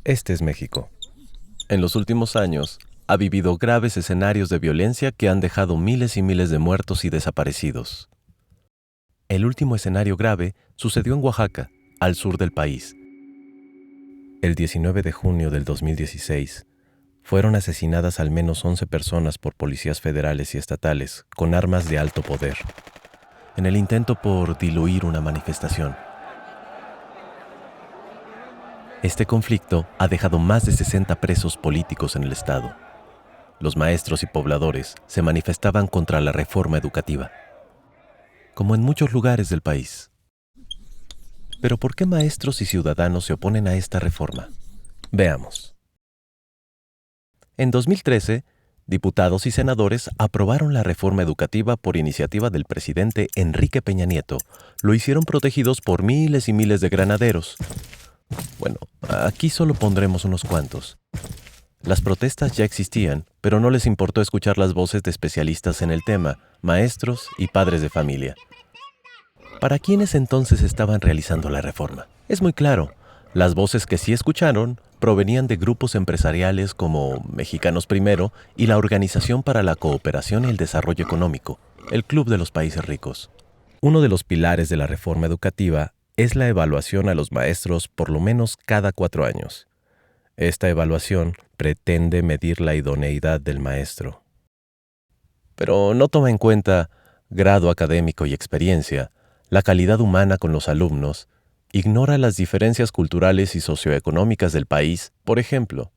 Este es México. En los últimos años, ha vivido graves escenarios de violencia que han dejado miles y miles de muertos y desaparecidos. El último escenario grave sucedió en Oaxaca, al sur del país. El 19 de junio del 2016, fueron asesinadas al menos 11 personas por policías federales y estatales con armas de alto poder, en el intento por diluir una manifestación. Este conflicto ha dejado más de 60 presos políticos en el estado. Los maestros y pobladores se manifestaban contra la reforma educativa, como en muchos lugares del país. Pero ¿por qué maestros y ciudadanos se oponen a esta reforma? Veamos. En 2013, diputados y senadores aprobaron la reforma educativa por iniciativa del presidente Enrique Peña Nieto. Lo hicieron protegidos por miles y miles de granaderos. Bueno, aquí solo pondremos unos cuantos. Las protestas ya existían, pero no les importó escuchar las voces de especialistas en el tema, maestros y padres de familia. ¿Para quiénes entonces estaban realizando la reforma? Es muy claro, las voces que sí escucharon provenían de grupos empresariales como Mexicanos Primero y la Organización para la Cooperación y el Desarrollo Económico, el Club de los Países Ricos. Uno de los pilares de la reforma educativa es la evaluación a los maestros por lo menos cada 4 años. Esta evaluación pretende medir la idoneidad del maestro. Pero no toma en cuenta grado académico y experiencia, la calidad humana con los alumnos, ignora las diferencias culturales y socioeconómicas del país, por ejemplo,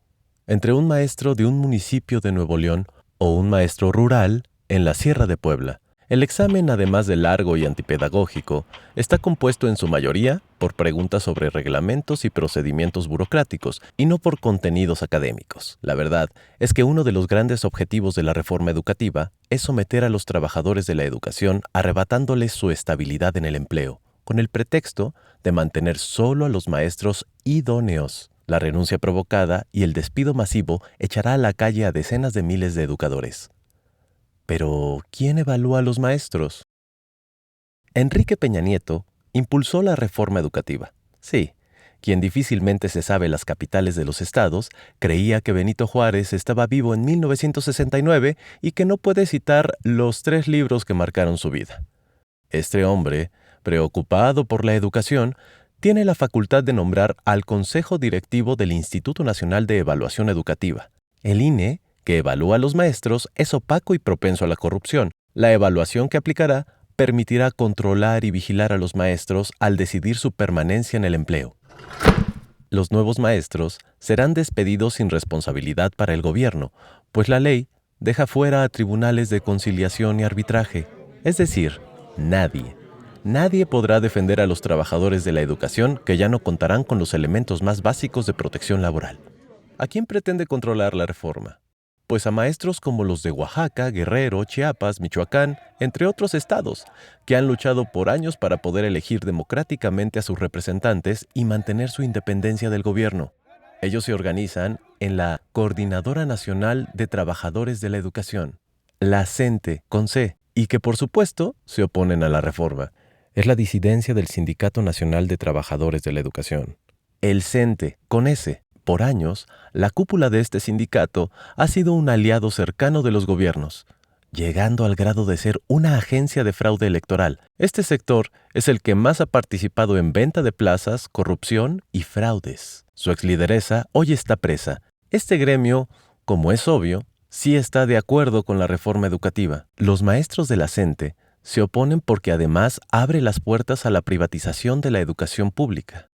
entre un maestro de un municipio de Nuevo León o un maestro rural en la Sierra de Puebla. El examen, además de largo y antipedagógico, está compuesto en su mayoría por preguntas sobre reglamentos y procedimientos burocráticos y no por contenidos académicos. La verdad es que uno de los grandes objetivos de la reforma educativa es someter a los trabajadores de la educación arrebatándoles su estabilidad en el empleo, con el pretexto de mantener solo a los maestros idóneos. La renuncia provocada y el despido masivo echará a la calle a decenas de miles de educadores. Pero, ¿quién evalúa a los maestros? Enrique Peña Nieto impulsó la reforma educativa. Sí, quien difícilmente se sabe las capitales de los estados, creía que Benito Juárez estaba vivo en 1969 y que no puede citar los 3 libros que marcaron su vida. Este hombre, preocupado por la educación, tiene la facultad de nombrar al Consejo Directivo del Instituto Nacional de Evaluación Educativa, el INE, que evalúa a los maestros, es opaco y propenso a la corrupción. La evaluación que aplicará permitirá controlar y vigilar a los maestros al decidir su permanencia en el empleo. Los nuevos maestros serán despedidos sin responsabilidad para el gobierno, pues la ley deja fuera a tribunales de conciliación y arbitraje. Es decir, nadie podrá defender a los trabajadores de la educación que ya no contarán con los elementos más básicos de protección laboral. ¿A quién pretende controlar la reforma? Pues a maestros como los de Oaxaca, Guerrero, Chiapas, Michoacán, entre otros estados, que han luchado por años para poder elegir democráticamente a sus representantes y mantener su independencia del gobierno. Ellos se organizan en la Coordinadora Nacional de Trabajadores de la Educación, la CENTE, con C, y que por supuesto se oponen a la reforma. Es la disidencia del Sindicato Nacional de Trabajadores de la Educación, el CENTE, con S. Por años, la cúpula de este sindicato ha sido un aliado cercano de los gobiernos, llegando al grado de ser una agencia de fraude electoral. Este sector es el que más ha participado en venta de plazas, corrupción y fraudes. Su exlideresa hoy está presa. Este gremio, como es obvio, sí está de acuerdo con la reforma educativa. Los maestros de la CENTE se oponen porque además abre las puertas a la privatización de la educación pública.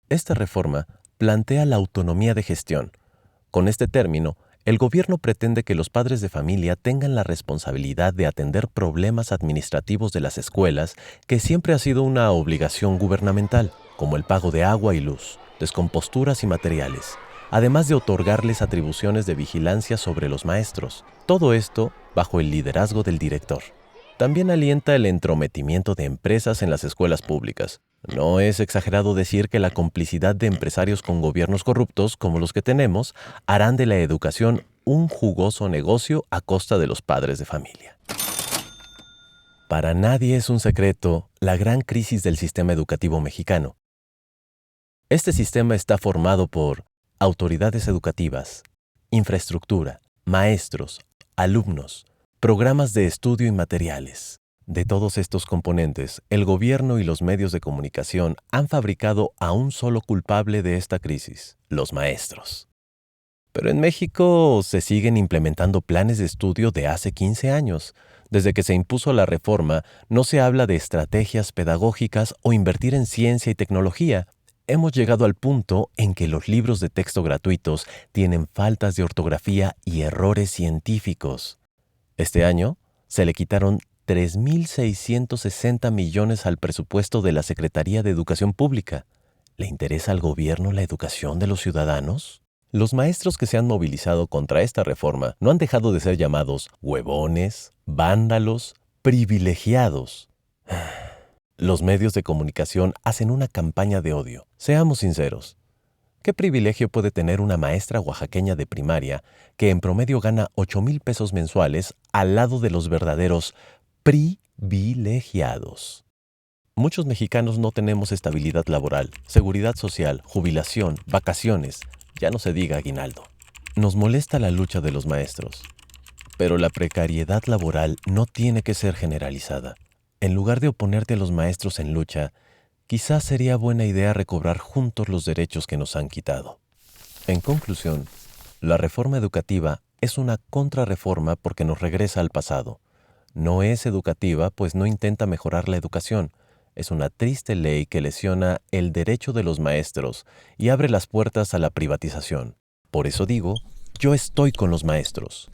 Esta reforma plantea la autonomía de gestión. Con este término, el gobierno pretende que los padres de familia tengan la responsabilidad de atender problemas administrativos de las escuelas, que siempre ha sido una obligación gubernamental, como el pago de agua y luz, descomposturas y materiales, además de otorgarles atribuciones de vigilancia sobre los maestros. Todo esto bajo el liderazgo del director. También alienta el entrometimiento de empresas en las escuelas públicas. No es exagerado decir que la complicidad de empresarios con gobiernos corruptos, como los que tenemos, harán de la educación un jugoso negocio a costa de los padres de familia. Para nadie es un secreto la gran crisis del sistema educativo mexicano. Este sistema está formado por autoridades educativas, infraestructura, maestros, alumnos, programas de estudio y materiales. De todos estos componentes, el gobierno y los medios de comunicación han fabricado a un solo culpable de esta crisis: los maestros. Pero en México se siguen implementando planes de estudio de hace 15 años. Desde que se impuso la reforma, no se habla de estrategias pedagógicas o invertir en ciencia y tecnología. Hemos llegado al punto en que los libros de texto gratuitos tienen faltas de ortografía y errores científicos. Este año se le quitaron 3.660 millones al presupuesto de la Secretaría de Educación Pública. ¿Le interesa al gobierno la educación de los ciudadanos? Los maestros que se han movilizado contra esta reforma no han dejado de ser llamados huevones, vándalos, privilegiados. Los medios de comunicación hacen una campaña de odio. Seamos sinceros. ¿Qué privilegio puede tener una maestra oaxaqueña de primaria que en promedio gana 8,000 pesos mensuales al lado de los verdaderos privilegiados? Muchos mexicanos no tenemos estabilidad laboral, seguridad social, jubilación, vacaciones, ya no se diga aguinaldo. Nos molesta la lucha de los maestros, pero la precariedad laboral no tiene que ser generalizada. En lugar de oponerte a los maestros en lucha, quizás sería buena idea recobrar juntos los derechos que nos han quitado. En conclusión, la reforma educativa es una contrarreforma porque nos regresa al pasado. No es educativa, pues no intenta mejorar la educación. Es una triste ley que lesiona el derecho de los maestros y abre las puertas a la privatización. Por eso digo, yo estoy con los maestros.